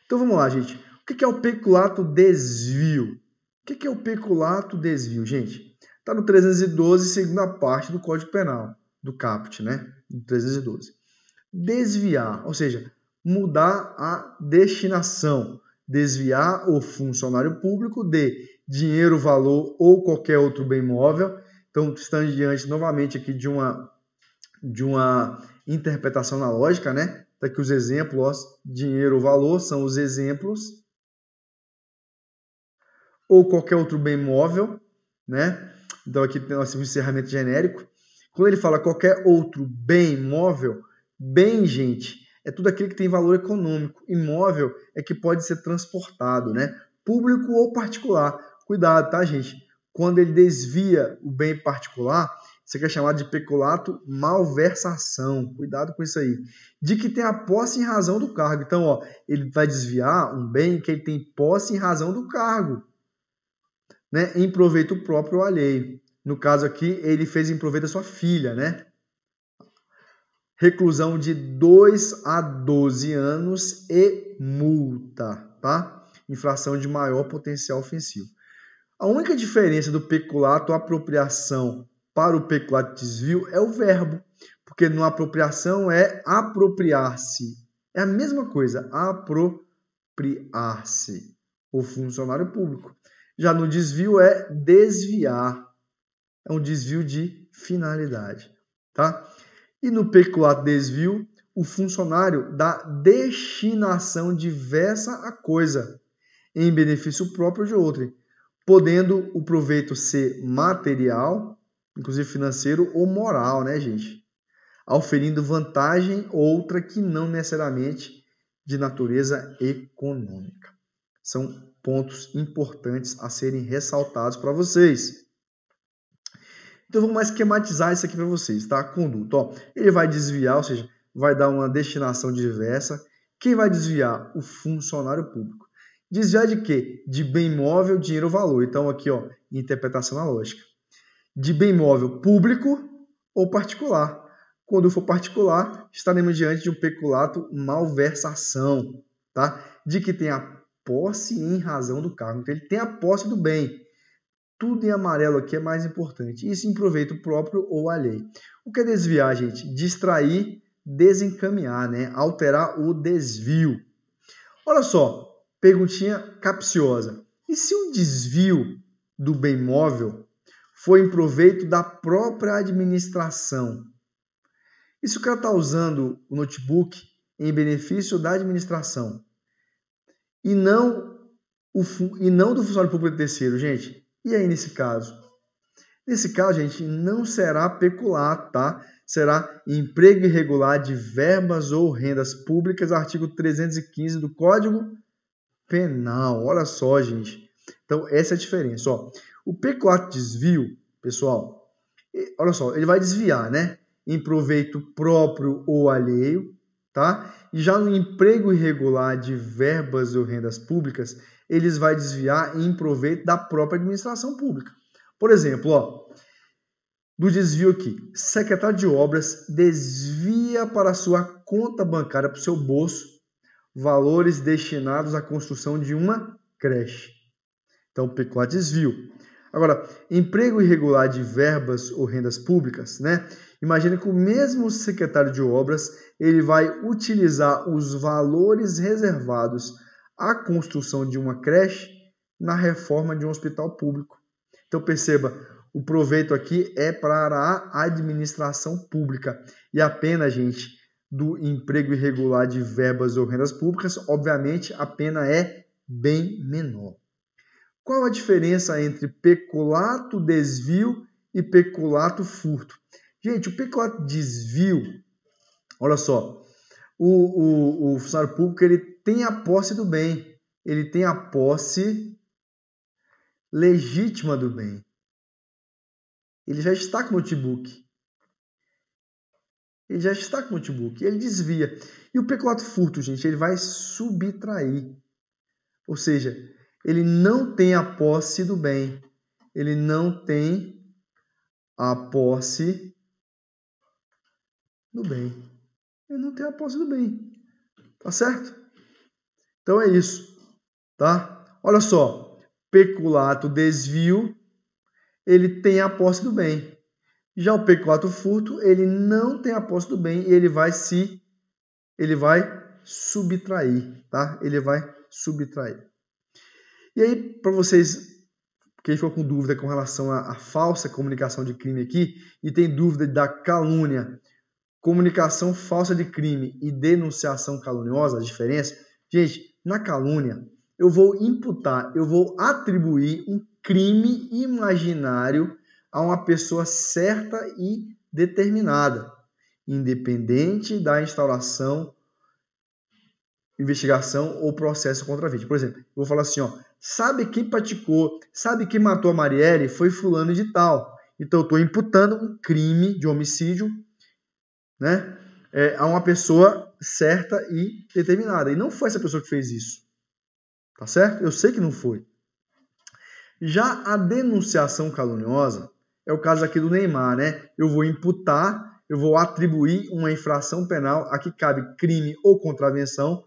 Então, vamos lá, gente. O que é o peculato desvio? O que é o peculato desvio, gente? Está no 312, segunda parte do Código Penal, do CAPT, né? Do 312. Desviar, ou seja, mudar a destinação. Desviar o funcionário público de dinheiro, valor ou qualquer outro bem móvel. Então, estamos diante novamente aqui de uma interpretação na lógica, né? Tá aqui os exemplos, dinheiro ou valor são os exemplos. Ou qualquer outro bem móvel, né? Então aqui nós temos um encerramento genérico. Quando ele fala qualquer outro bem móvel, bem, gente, é tudo aquilo que tem valor econômico. Imóvel é que pode ser transportado, né? Público ou particular. Cuidado, tá, gente? Quando ele desvia o bem particular, isso aqui é chamado de peculato malversação. Cuidado com isso aí. De que tem a posse em razão do cargo. Então, ele vai desviar um bem que ele tem posse em razão do cargo, né? Em proveito próprio ou alheio. No caso aqui, ele fez em proveito da sua filha, né? Reclusão de 2 a 12 anos e multa, tá? Infração de maior potencial ofensivo. A única diferença do peculato apropriação para o peculato desvio é o verbo, porque no apropriação é apropriar-se. É a mesma coisa, apropriar-se, o funcionário público. Já no desvio é desviar. É um desvio de finalidade, tá? E no peculato desvio, o funcionário dá destinação diversa à coisa, em benefício próprio de outrem, podendo o proveito ser material, inclusive financeiro, ou moral, né, gente? Auferindo vantagem outra que não necessariamente de natureza econômica. São pontos importantes a serem ressaltados para vocês. Então, vamos mais esquematizar isso aqui para vocês, tá? Conduta, ó, ele vai desviar, ou seja, vai dar uma destinação diversa. Quem vai desviar? O funcionário público. Desviar de quê? De bem móvel, dinheiro ou valor. Então, aqui, ó, interpretação analógica. De bem móvel público ou particular. Quando for particular, estaremos diante de um peculato malversação, tá? De que tem a posse em razão do cargo. Então, ele tem a posse do bem. Tudo em amarelo aqui é mais importante. Isso em proveito próprio ou alheio. O que é desviar, gente? Distrair, desencaminhar, né? Alterar o desvio. Olha só, perguntinha capciosa. E se o desvio do bem móvel for em proveito da própria administração? E se o cara está usando o notebook em benefício da administração e não do funcionário público terceiro, gente? E aí, nesse caso? Nesse caso, gente, não será peculato, tá? Será emprego irregular de verbas ou rendas públicas, artigo 315 do Código Penal. Olha só, gente. Então, essa é a diferença. Ó, o peculato desvio, pessoal, olha só, ele vai desviar, né? Em proveito próprio ou alheio, tá? E já no emprego irregular de verbas ou rendas públicas, eles vai desviar em proveito da própria administração pública. Por exemplo, ó, do desvio aqui, secretário de obras desvia para sua conta bancária, para o seu bolso, valores destinados à construção de uma creche. Então, peculato desvio. Agora, emprego irregular de verbas ou rendas públicas, né? Imagina que o mesmo secretário de obras, ele vai utilizar os valores reservados à construção de uma creche na reforma de um hospital público. Então, perceba, o proveito aqui é para a administração pública. E a pena, gente, do emprego irregular de verbas ou rendas públicas, obviamente, a pena é bem menor. Qual a diferença entre peculato desvio e peculato furto? Gente, o peculato desvio, olha só, o funcionário público ele tem a posse do bem, ele tem a posse legítima do bem. Ele já está com o notebook. Ele já está com o notebook, ele desvia. E o peculato furto, gente, ele vai subtrair. Ou seja, ele não tem a posse do bem. Ele não tem a posse do bem. Ele não tem a posse do bem. Tá certo? Então é isso. Tá? Olha só. Peculato desvio, ele tem a posse do bem. Já o peculato furto, ele não tem a posse do bem e ele vai subtrair, tá? Ele vai subtrair. E aí, para vocês que ficou com dúvida com relação à falsa comunicação de crime aqui e tem dúvida da calúnia, comunicação falsa de crime e denunciação caluniosa, a diferença, gente, na calúnia eu vou atribuir um crime imaginário a uma pessoa certa e determinada, independente da instauração, investigação ou processo contra a vítima. Por exemplo, eu vou falar assim, ó, sabe quem praticou, sabe quem matou a Marielle? Foi fulano de tal. Então, eu estou imputando um crime de homicídio, né, a uma pessoa certa e determinada. E não foi essa pessoa que fez isso. Tá certo? Eu sei que não foi. Já a denunciação caluniosa é o caso aqui do Neymar, né? Eu vou atribuir uma infração penal a que cabe crime ou contravenção,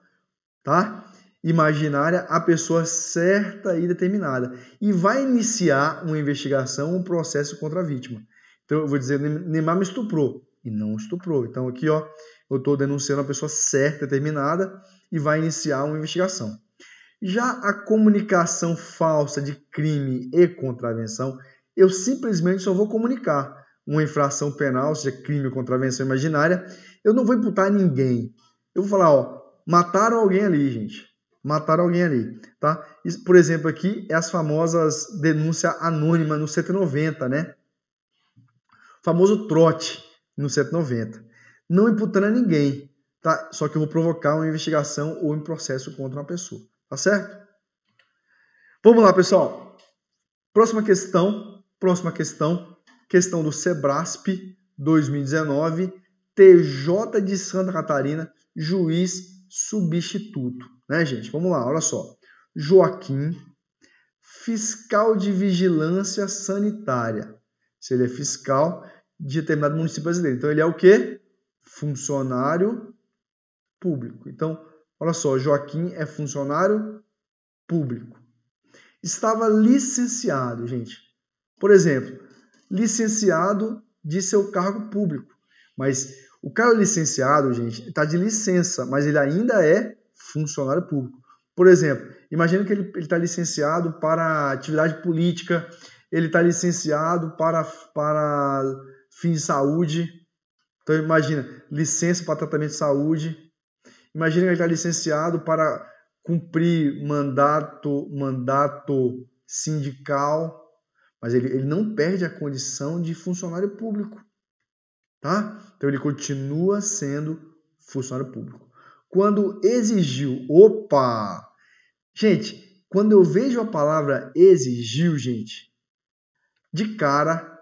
tá? Imaginária à pessoa certa e determinada. E vai iniciar uma investigação, um processo contra a vítima. Então, eu vou dizer, Neymar me estuprou. e não estuprou. Então aqui, ó, eu estou denunciando a pessoa certa, determinada, e vai iniciar uma investigação. Já a comunicação falsa de crime e contravenção, eu simplesmente só vou comunicar uma infração penal, seja crime ou contravenção imaginária, eu não vou imputar ninguém. Eu vou falar, ó, mataram alguém ali, gente. Mataram alguém ali, tá? Por exemplo, aqui é as famosas denúncia anônima no 190, né? O famoso trote no 190. Não imputando a ninguém, tá? Só que eu vou provocar uma investigação ou um processo contra uma pessoa, tá certo? Vamos lá, pessoal. Próxima questão questão do Sebrasp 2019, TJ de Santa Catarina, juiz substituto, né, gente? Vamos lá, olha só. Joaquim, fiscal de vigilância sanitária. Se ele é fiscal de determinado município brasileiro. Então, ele é o quê? Funcionário público. Então, olha só, Joaquim é funcionário público. Estava licenciado, gente. Por exemplo, licenciado de seu cargo público. Mas o cara licenciado, gente, está de licença, mas ele ainda é funcionário público. Por exemplo, imagina que ele está licenciado para atividade política, ele está licenciado para fins de saúde. Então, imagina, licença para tratamento de saúde. Imagina que ele está licenciado para cumprir mandato sindical, mas ele não perde a condição de funcionário público, tá? Então ele continua sendo funcionário público. Quando exigiu, gente, quando eu vejo a palavra exigiu, gente, de cara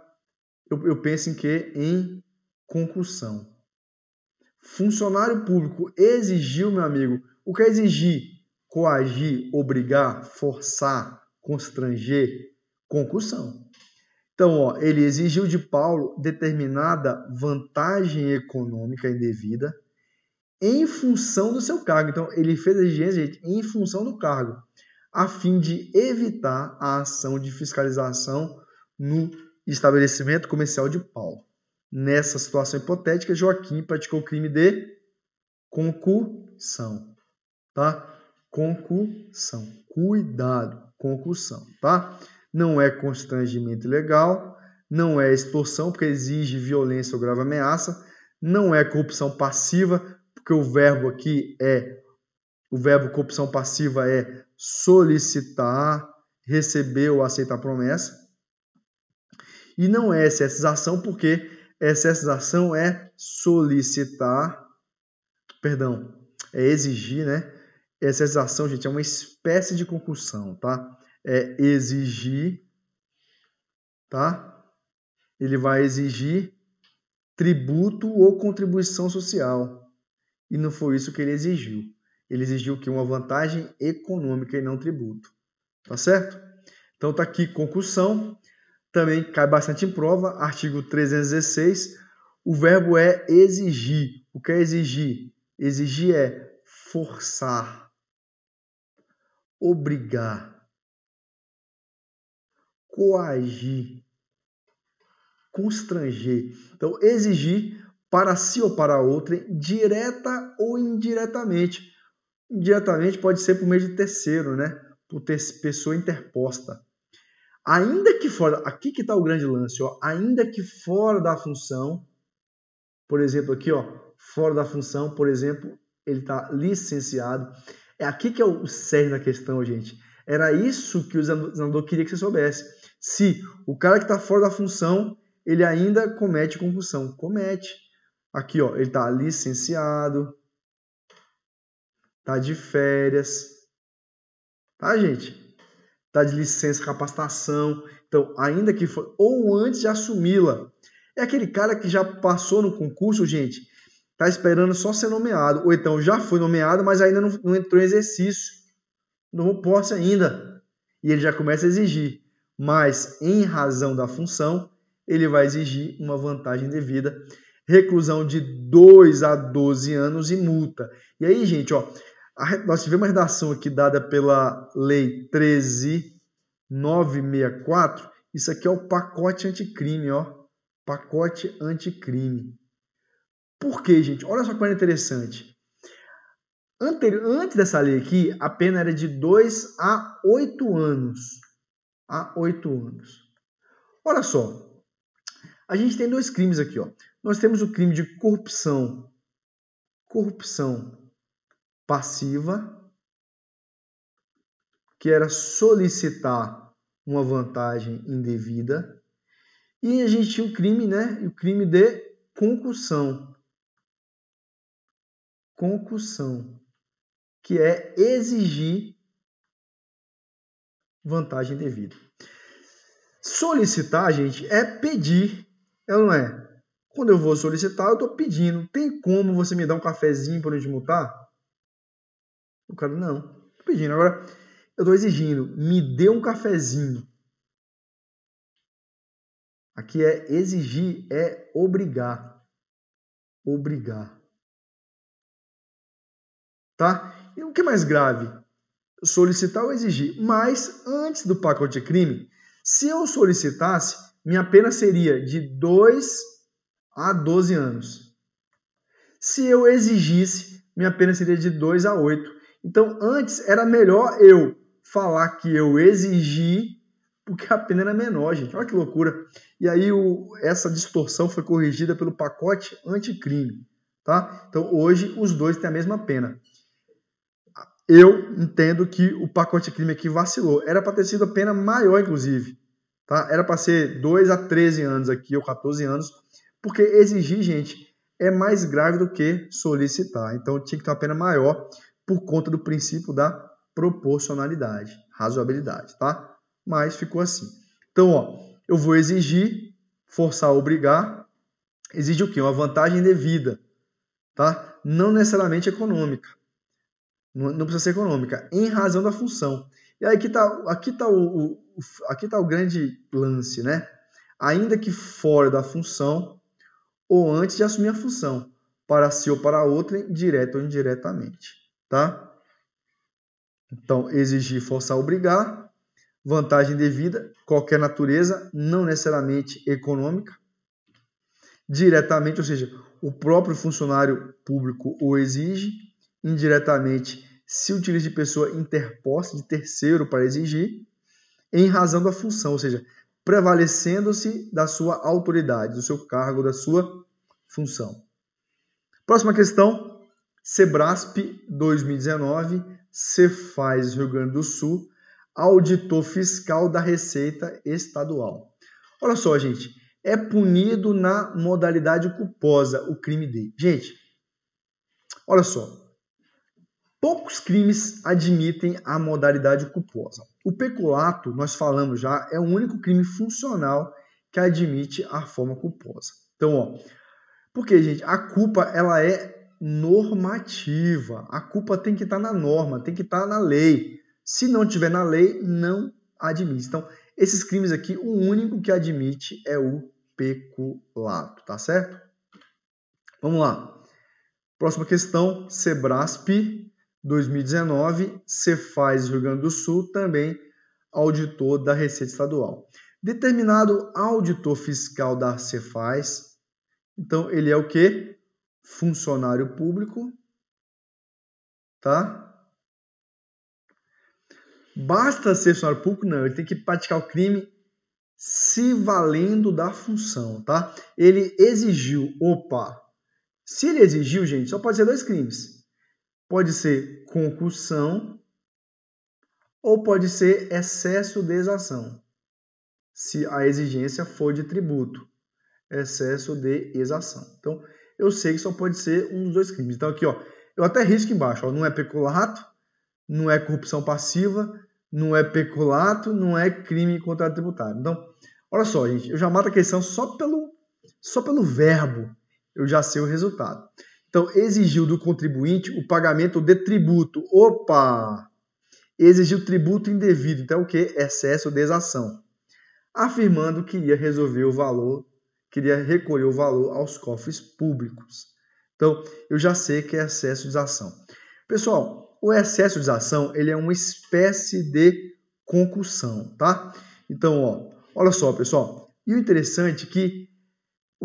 eu penso em quê? Em concussão. Funcionário público exigiu, meu amigo, o que é exigir? Coagir, obrigar, forçar, constranger, concussão. Então, ó, ele exigiu de Paulo determinada vantagem econômica indevida em função do seu cargo. Então, ele fez a exigência, gente, em função do cargo, a fim de evitar a ação de fiscalização no estabelecimento comercial de Paulo. Nessa situação hipotética, Joaquim praticou o crime de concussão, tá? Concussão. Cuidado, concussão, tá? Não é constrangimento ilegal, não é extorsão, porque exige violência ou grave ameaça, não é corrupção passiva, porque o verbo corrupção passiva é solicitar, receber ou aceitar promessa, e não é excessização, porque excessização é exigir, né? Excessização, gente, é uma espécie de concussão, tá? É exigir, tá? Ele vai exigir tributo ou contribuição social. E não foi isso que ele exigiu. Ele exigiu que uma vantagem econômica e não tributo. Tá certo? Então tá aqui concussão. Também cai bastante em prova. Artigo 316. O verbo é exigir. O que é exigir? Exigir é forçar, obrigar, coagir, constranger. Então, exigir para si ou para outrem, direta ou indiretamente. Indiretamente pode ser por meio de terceiro, né? Por ter pessoa interposta. Ainda que fora, aqui que está o grande lance, ó, ainda que fora da função, por exemplo, aqui, ó, fora da função, por exemplo, ele está licenciado. É aqui que é o cerne da questão, gente. Era isso que o examinador queria que você soubesse. Se o cara que está fora da função, ele ainda comete concussão. Comete. Aqui, ó, ele está licenciado, está de férias, tá, gente? Está de licença, capacitação. Então, ainda que for, ou antes de assumi-la. É aquele cara que já passou no concurso, gente, está esperando só ser nomeado. Ou então já foi nomeado, mas ainda não entrou em exercício. Não posse ainda. E ele já começa a exigir. Mas, em razão da função, ele vai exigir uma vantagem devida. Reclusão de 2 a 12 anos e multa. E aí, gente, ó, nós tivemos uma redação aqui dada pela Lei 13.964. Isso aqui é o pacote anticrime, ó. Pacote anticrime. Por quê, gente? Olha só que coisa interessante. Antes dessa lei aqui, a pena era de 2 a 8 anos. A 8 anos. Olha só. A gente tem dois crimes aqui, ó. Nós temos o crime de corrupção passiva, que era solicitar uma vantagem indevida. E a gente tinha o crime, né? O crime de concussão. Concussão, que é exigir vantagem indevida. Solicitar, gente, é pedir, não é? Quando eu vou solicitar, eu estou pedindo. Tem como você me dar um cafezinho para eu te multar? O cara, não. Estou pedindo. Agora, eu estou exigindo. Me dê um cafezinho. Aqui é exigir, é obrigar. Obrigar. Tá? E o que é mais grave? Solicitar ou exigir. Mas, antes do pacote de crime, se eu solicitasse, minha pena seria de 2 a 12 anos. Se eu exigisse, minha pena seria de 2 a 8. Então, antes era melhor eu falar que eu exigi, porque a pena era menor, gente. Olha que loucura. E aí essa distorção foi corrigida pelo pacote anticrime. Tá? Então, hoje, os dois têm a mesma pena. Eu entendo que o pacote crime aqui vacilou. Era para ter sido a pena maior, inclusive. Tá? Era para ser 2 a 13 anos aqui, ou 14 anos. Porque exigir, gente, é mais grave do que solicitar. Então, tinha que ter uma pena maior por conta do princípio da proporcionalidade, razoabilidade, tá? Mas ficou assim. Então, ó, eu vou exigir, forçar, obrigar. Exige o quê? Uma vantagem devida, tá? Não necessariamente econômica. Não precisa ser econômica, em razão da função. E aí aqui tá o grande lance, né? Ainda que fora da função ou antes de assumir a função, para si ou para outra, direta ou indiretamente, tá? Então, exigir, forçar, obrigar, vantagem devida, qualquer natureza, não necessariamente econômica, diretamente, ou seja, o próprio funcionário público o exige, indiretamente, se utiliza de pessoa interposta, de terceiro para exigir, em razão da função, ou seja, prevalecendo-se da sua autoridade, do seu cargo, da sua função. Próxima questão, Sebrasp 2019, Cefaz Rio Grande do Sul, auditor fiscal da Receita Estadual. Olha só, gente, é punido na modalidade culposa o crime dele. Gente, olha só, poucos crimes admitem a modalidade culposa. O peculato, nós falamos já, é o único crime funcional que admite a forma culposa. Então, ó, porque, gente, a culpa ela é normativa. A culpa tem que estar na norma, tem que estar na lei. Se não tiver na lei, não admite. Então, esses crimes aqui, o único que admite é o peculato, tá certo? Vamos lá. Próxima questão, Sebrasp 2019, Cefaz Rio Grande do Sul, também auditor da Receita Estadual. Determinado auditor fiscal da Cefaz, então ele é o quê? Funcionário público, tá? Basta ser funcionário público? Não, ele tem que praticar o crime se valendo da função, tá? Ele exigiu, se ele exigiu, gente, só pode ser dois crimes. Pode ser concussão ou pode ser excesso de exação, se a exigência for de tributo, excesso de exação. Então, eu sei que só pode ser um dos dois crimes. Então, aqui, ó, eu até risco embaixo, ó, não é peculato, não é corrupção passiva, não é peculato, não é crime contra tributário. Então, olha só, gente, eu já mato a questão só pelo verbo, eu já sei o resultado. Então, exigiu do contribuinte o pagamento de tributo. Exigiu tributo indevido. Então, o que? Excesso de exação. Afirmando que ia resolver o valor, queria recolher o valor aos cofres públicos. Então, eu já sei que é excesso de exação. Pessoal, o excesso de exação, ele é uma espécie de concussão, tá? Então, ó, olha só, pessoal. E o interessante é que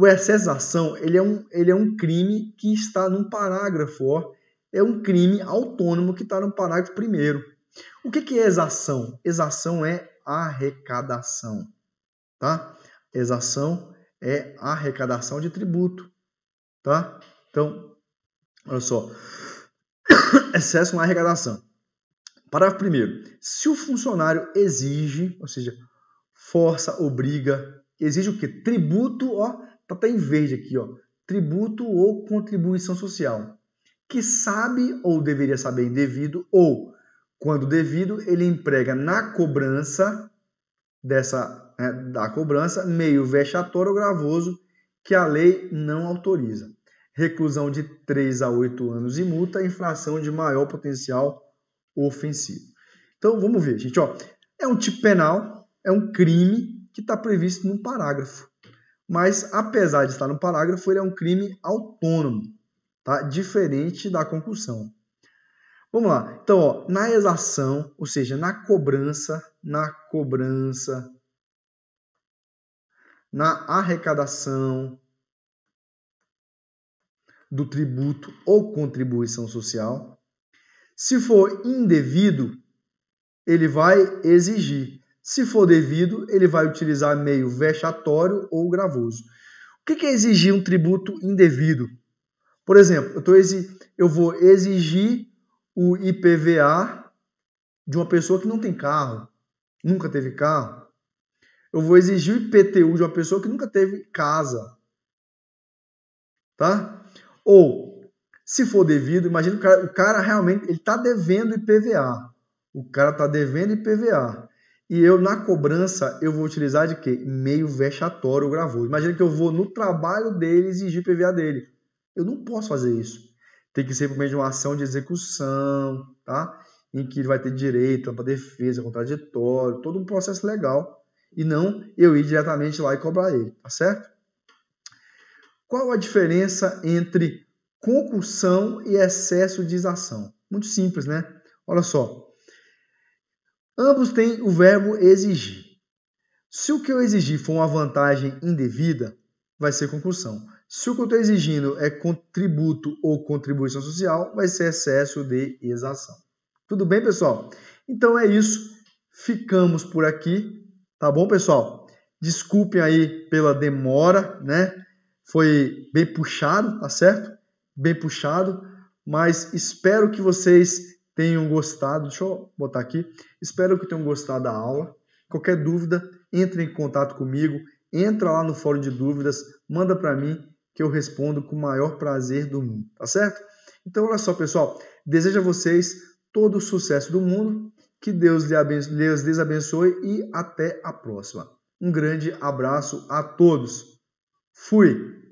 O excesso de ação, ele é um crime que está num parágrafo, ó. É um crime autônomo que está no parágrafo primeiro. O que é exação? Exação é arrecadação, tá? Exação é arrecadação de tributo, tá? Então, olha só. Excesso na arrecadação. Parágrafo primeiro. Se o funcionário exige, ou seja, força, obriga, exige o quê? Tributo, ó, tá até em verde aqui, ó. Tributo ou contribuição social. Que sabe ou deveria saber indevido, ou, quando devido, ele emprega na cobrança da cobrança meio vexatório ou gravoso que a lei não autoriza. Reclusão de 3 a 8 anos e multa, infração de maior potencial ofensivo. Então, vamos ver, gente. Ó, é um tipo penal, é um crime que está previsto num parágrafo. Mas, apesar de estar no parágrafo, ele é um crime autônomo, tá? Diferente da concussão. Vamos lá. Então, ó, na exação, ou seja, na cobrança, na arrecadação do tributo ou contribuição social, se for indevido, ele vai exigir. Se for devido, ele vai utilizar meio vexatório ou gravoso. O que é exigir um tributo indevido? Por exemplo, eu vou exigir o IPVA de uma pessoa que não tem carro, nunca teve carro. Eu vou exigir o IPTU de uma pessoa que nunca teve casa. Tá? Ou, se for devido, imagina o cara realmente ele está devendo IPVA. O cara está devendo IPVA. E eu, na cobrança, eu vou utilizar de quê? Meio vexatório ou gravoso. Imagina que eu vou no trabalho dele exigir IPVA dele. Eu não posso fazer isso. Tem que ser por meio de uma ação de execução, tá? Em que ele vai ter direito para defesa, contraditório, todo um processo legal. E não eu ir diretamente lá e cobrar ele, tá certo? Qual a diferença entre concussão e excesso de exação? Muito simples, né? Olha só. Ambos têm o verbo exigir. Se o que eu exigir for uma vantagem indevida, vai ser concussão. Se o que eu estou exigindo é contributo ou contribuição social, vai ser excesso de exação. Tudo bem, pessoal? Então é isso. Ficamos por aqui. Tá bom, pessoal? Desculpem aí pela demora, né? Foi bem puxado, tá certo? Bem puxado, mas espero que vocês tenham gostado. Deixa eu botar aqui. Espero que tenham gostado da aula. Qualquer dúvida, entre em contato comigo. Entra lá no fórum de dúvidas, manda para mim que eu respondo com o maior prazer do mundo, tá certo? Então, olha só, pessoal. Desejo a vocês todo o sucesso do mundo. Que Deus lhes abençoe e até a próxima. Um grande abraço a todos. Fui!